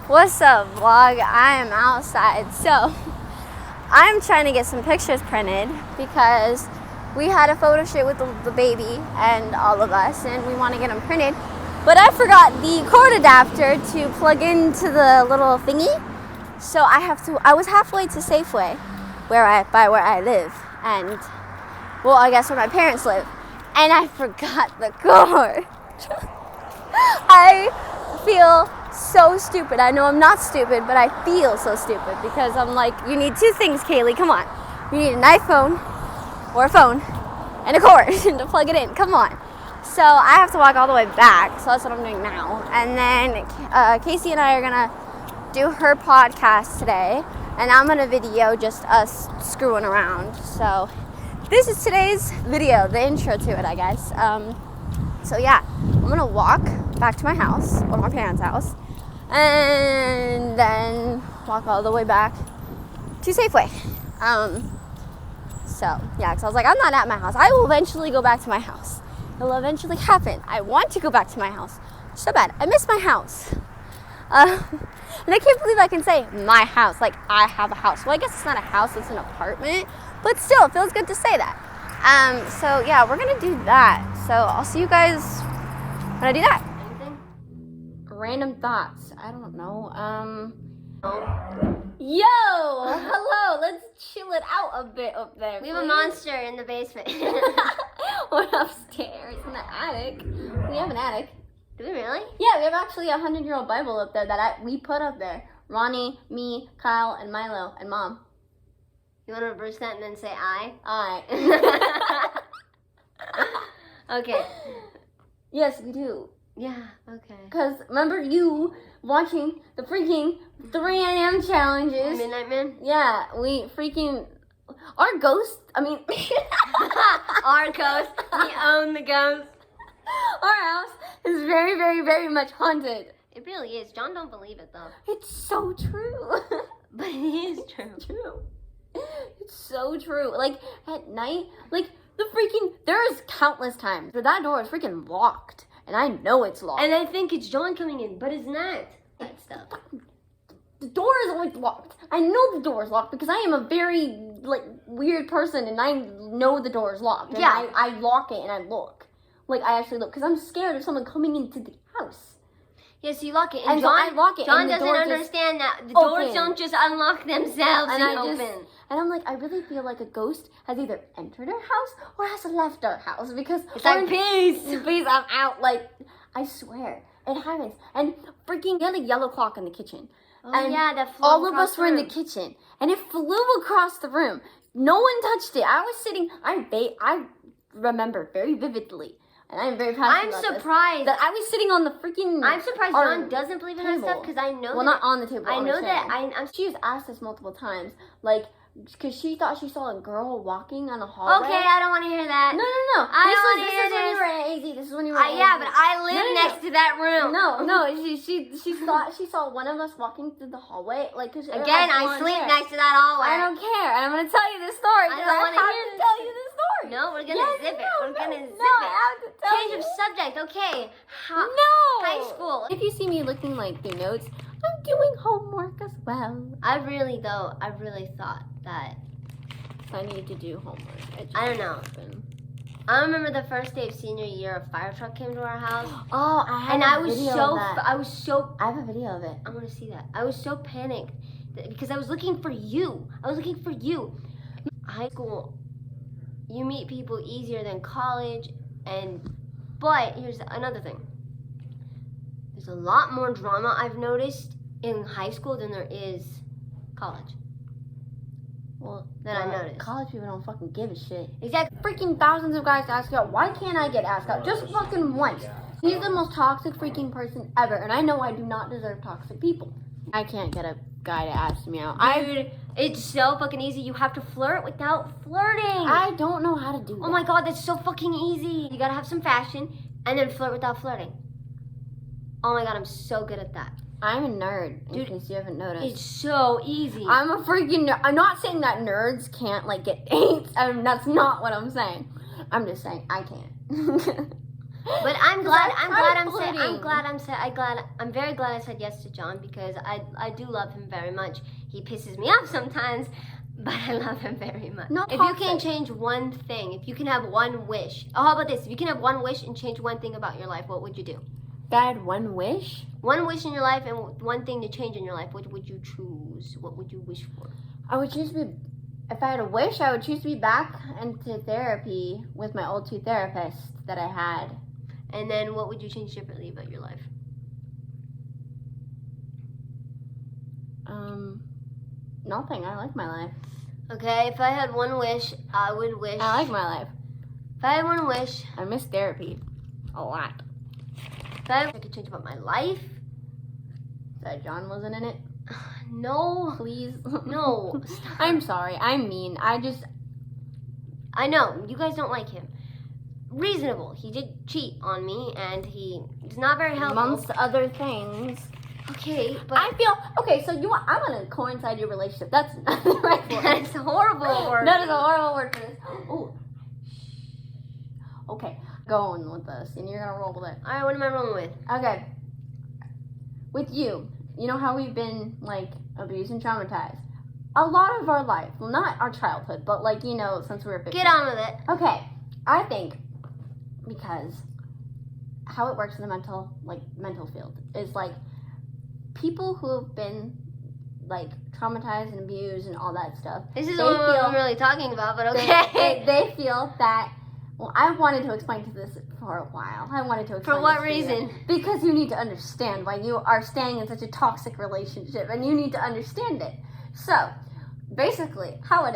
What's up, vlog? I am outside. So, I'm trying to get some pictures printed because we had a photo shoot with the baby and all of us, and we want to get them printed. But I forgot the cord adapter to plug into the little thingy. So I was halfway to Safeway, where I live, and I guess where my parents live, and I forgot the cord. I feel so stupid. I know I'm not stupid, but I feel so stupid because I'm like, you need two things, Kaylee. Come on. You need an iPhone or a phone and a cord to plug it in. Come on. So I have to walk all the way back. So that's what I'm doing now. And then Casey and I are going to do her podcast today. And I'm going to video just us screwing around. So this is today's video, the intro to it, I guess. So yeah, I'm going to walk back to my house, or my parents' house, and then walk all the way back to Safeway. So yeah, because I was like, I'm not at my house. I will eventually go back to my house. It'll eventually happen. I want to go back to my house so bad. I miss my house. And I can't believe I can say my house, like I have a house. Well, I guess it's not a house, it's an apartment, but still, it feels good to say that. So yeah, we're gonna do that. So I'll see you guys when I do that. Anything? Random thoughts. I don't know. Yo! Hello! Let's chill it out a bit up there. We have a monster in the basement. We're upstairs in the attic. We have an attic. Do we really? Yeah, we have actually a 100-year-old Bible up there that we put up there. Ronnie, me, Kyle, and Milo, and Mom. You want to reverse that and then say I? I. Okay. Yes, we do. Yeah, okay. Because remember you watching the freaking 3 a.m. challenges. Midnight Man? Yeah, we freaking... Our ghost, Our ghost. We own the ghost. Our house is very, very, very much haunted. It really is. John don't believe it, though. It's so true. But it is true. True. It's so true. Like, at night, like, there's countless times where that door is freaking locked. And I know it's locked. And I think it's John coming in, but it's not. That stuff. The door is always locked. I know the door is locked because I am a very, like, weird person and I know the door is locked. And yeah. I lock it and I look. Like, I actually look because I'm scared of someone coming into the house. Yes, you lock it. And John, so I lock it. John doesn't understand that the doors don't just unlock themselves and open. And I'm like, I really feel like a ghost has either entered our house or has left our house because it's like, peace, I'm out. Like, I swear, it happens. And freaking, we had a yellow clock in the kitchen. Oh, and yeah, that flew all of us were in the room. kitchen, and it flew across the room. No one touched it. I was sitting. I remember very vividly. And I'm very passionate about surprised that I was sitting on the freaking. I'm surprised John doesn't believe in that stuff because I know. Well, not on the table. I know that. She was asked this multiple times, like, because she thought she saw a girl walking on a hallway. Okay, I don't want to hear that. No. This is when you were at AZ. This is when you were at AZ. Yeah, but I live next to that room. No. She thought she saw one of us walking through the hallway. Like, cause again, I sleep next to that hallway. I don't care, and I'm gonna tell you this story. I don't want to hear tell you this story. No, we're gonna zip it. We're gonna zip it. I have to tell Change you. of subject. Okay. High school. If you see me looking like through notes, I'm doing homework as well. I really thought that I needed to do homework. I don't know. I remember the first day of senior year, a fire truck came to our house. Oh, I have I was so. I have a video of it. I want to see that. I was so panicked because I was looking for you. High school, you meet people easier than college, but here's another thing. There's a lot more drama I've noticed in high school than there is college. Well, I noticed. College people don't fucking give a shit. Exactly. Freaking thousands of guys ask out. Why can't I get asked out? Just fucking once. He's the most toxic freaking person ever, and I know I do not deserve toxic people. I can't get a guy to ask me out. Dude, it's so fucking easy. You have to flirt without flirting. I don't know how to do that. Oh my god, that's so fucking easy. You gotta have some fashion and then flirt without flirting. Oh my god, I'm so good at that. I'm a nerd, in case you haven't noticed. It's so easy. I'm a freaking nerd. I'm not saying that nerds can't, like, get dates. That's not what I'm saying. I'm just saying I can't. But I'm glad. I'm very glad I said yes to John because I do love him very much. He pisses me off sometimes, but I love him very much. Not if you can change one thing, if you can have one wish. Oh, how about this? If you can have one wish and change one thing about your life, what would you do? If I had one wish? One wish in your life and one thing to change in your life, what would you choose? What would you wish for? I would choose to be, if I had a wish, I would choose to be back into therapy with my old two therapists that I had. And then what would you change differently about your life? Nothing. I like my life. Okay, if I had one wish, I would wish. I like my life. If I had one wish, I miss therapy a lot. if I could change about my life, That John wasn't in it. no, Please. no. Stop. I'm sorry. I'm mean. I know you guys don't like him. Reasonable. He did cheat on me, and he is not very helpful. Amongst other things. Okay, but I feel okay. So you want? I want to coincide your relationship. That's not the right word. that's a horrible word. That is a horrible word for this. Oh. Okay, go on with this, and you're gonna roll with it. All right, what am I rolling with? Okay. With you, you know how we've been like abused and traumatized. A lot of our life, well, not our childhood, but like since we were 15. Get on with it. Okay, I think because how it works in the mental field is like people who have been like traumatized and abused and all that stuff. This is what I'm really talking about, but okay. They feel that. Well, I wanted to explain to this for a while. I wanted to explain. For what this to you. reason? Because you need to understand why you are staying in such a toxic relationship, and you need to understand it. So, basically, how it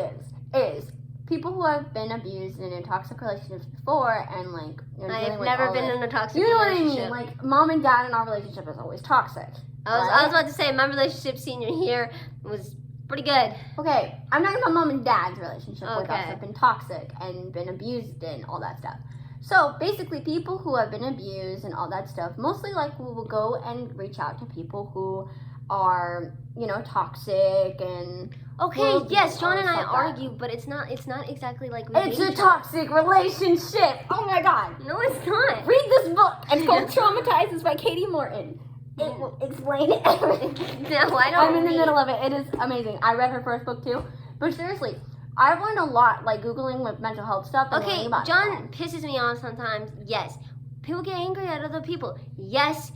is people who have been abused and in toxic relationships before, and like I've never been in a toxic You know relationship. what I mean? Like mom and dad in our relationship is always toxic. I was about to say my relationship senior year was pretty good. Okay, I'm talking about mom and dad's relationship with us Okay. have been toxic and been abused and all that stuff. So basically, people who have been abused and all that stuff, mostly like will go and reach out to people who are, toxic and. Okay, Well, yes, John and I stuff like argue, but it's not exactly like we It's hate a each other. toxic relationship. Oh my God! No, it's not. Read this book. It's called Traumatized. It's by Katie Morton. It will explain it. No, I don't. I'm in the middle of it. It is amazing. I read her first book too. But seriously, I've learned a lot, like Googling with mental health stuff. And Okay, learning about John pisses me off sometimes. Yes. People get angry at other people. Yes.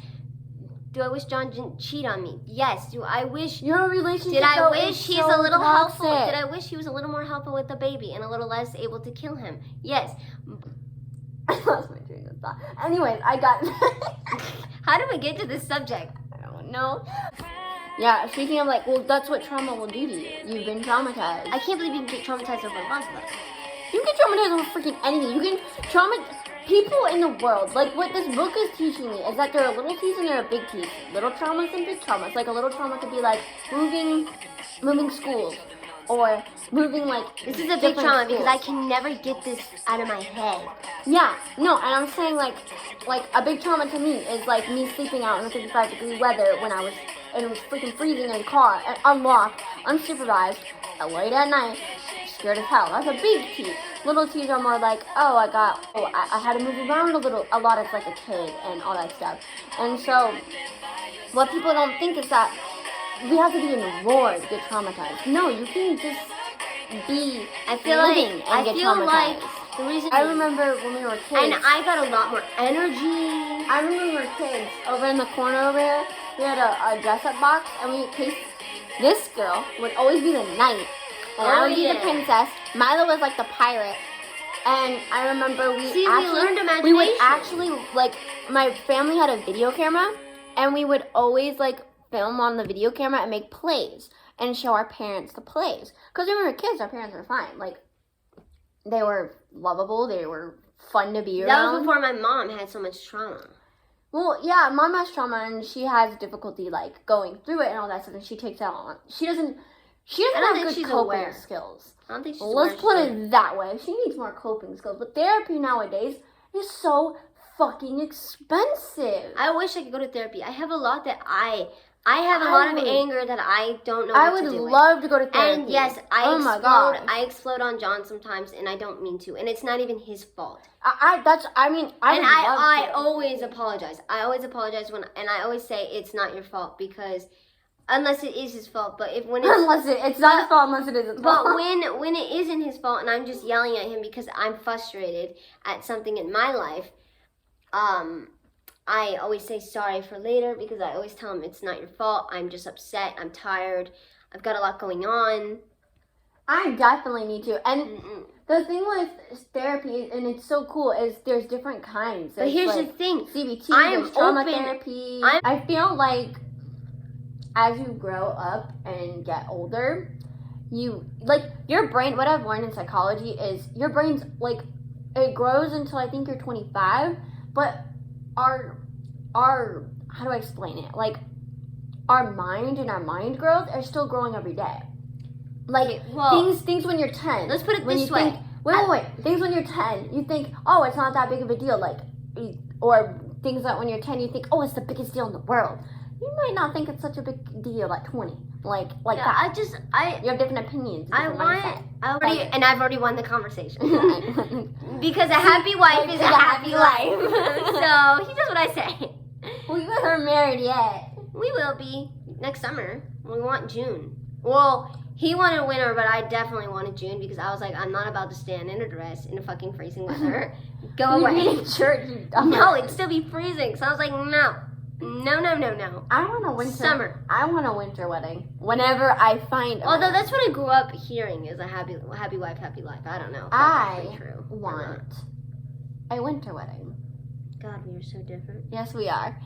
Do I wish John didn't cheat on me? Yes. Do I wish... Your relationship, Did I though, wish is he's so a little helpful? toxic. Did I wish he was a little more helpful with the baby and a little less able to kill him? Yes. I lost my train of thought. Anyways, I got... How did we get to this subject? I don't know. Yeah, speaking of that's what trauma will do to you. You've been traumatized. I can't believe you can get traumatized over love. You can traumatized over freaking anything. You can people in the world. Like what this book is teaching me is that there are little T's and there are big T's. Little traumas and big traumas. Like a little trauma could be like moving schools, or moving This is a big trauma because I can never get this out of my head. Yeah, no, and I'm saying like a big trauma to me is like me sleeping out in the 55-degree weather and it was freaking freezing in the car, and unlocked, unsupervised, late at night, scared as hell. That's a big T. Little T's are more like, I had to move around a lot as like a kid and all that stuff. And so, what people don't think is that we have to be in a war to get traumatized. No, you can just be I feel living and get traumatized. the reason I remember when we were kids. and I got a lot more energy. I remember when we were kids, over in the corner over here, we had a dress-up box, and this girl would always be the knight, and I would be the princess. Milo was like the pirate, and I remember we learned imagination. We would actually, my family had a video camera, and we would always, film on the video camera and make plays, and show our parents the plays. Because when we were kids, our parents were fine. They were lovable, they were fun to be around. That was before my mom had so much trauma. Well, yeah, mom has trauma and she has difficulty going through it and all that stuff, and she takes out on. She doesn't have good coping skills. I don't think she's Let's put it that way. She needs more coping skills. But therapy nowadays is so fucking expensive. I wish I could go to therapy. I have a lot that I I have a I lot of would- anger that I don't know I what would to do with. love to go to therapy. And yes, Oh my gosh. I explode on John sometimes, and I don't mean to, and it's not even his fault. I would love I to. always apologize. I always apologize and I always say it's not your fault because, unless it is his fault. But when it's Unless it's not his fault, unless it isn't. but when it isn't his fault, and I'm just yelling at him because I'm frustrated at something in my life, I always say sorry for later because I always tell him it's not your fault. I'm just upset. I'm tired. I've got a lot going on. I definitely need to. And the thing with therapy, and it's so cool, is there's different kinds. But here's the thing. CBT, I'm there's trauma open. therapy. I feel like as you grow up and get older, your brain, what I've learned in psychology is your brain's it grows until I think you're 25, but our how do I explain it? Like our mind and our mind growth are still growing every day. Like things when you're 10. Let's put it when this you way. Think, wait. Things when you're 10, you think, oh, it's not that big of a deal. Or things that when you're 10, you think, oh, it's the biggest deal in the world. You might not think it's such a big deal at 20. Like that. You have different opinions. I've already won the conversation. Because a happy wife is a happy life. So he does what I say. Well, you guys aren't married yet. We will be next summer. We want June. Well, he wanted winter, but I definitely wanted June because I was like, I'm not about to stand in a dress in a fucking freezing weather. Go away. In church, you No, it'd still be freezing. So I was like, no. No. I want a winter. Summer. I want a winter wedding. Whenever I find. Although that's what I grew up hearing is a happy wife, happy life. I don't know. If that's actually true want a winter wedding. God, we are so different. Yes, we are.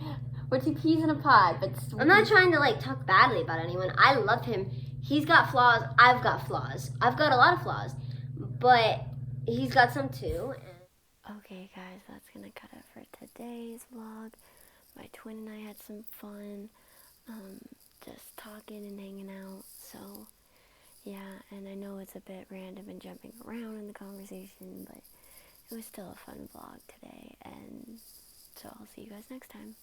We're two peas in a pod, but I'm not trying to talk badly about anyone. I love him. He's got flaws. I've got flaws. I've got a lot of flaws, but he's got some too. Okay, guys, that's gonna cut it for today's vlog. My twin and I had some fun, just talking and hanging out. So, yeah, and I know it's a bit random and jumping around in the conversation, but it was still a fun vlog today. And so I'll see you guys next time.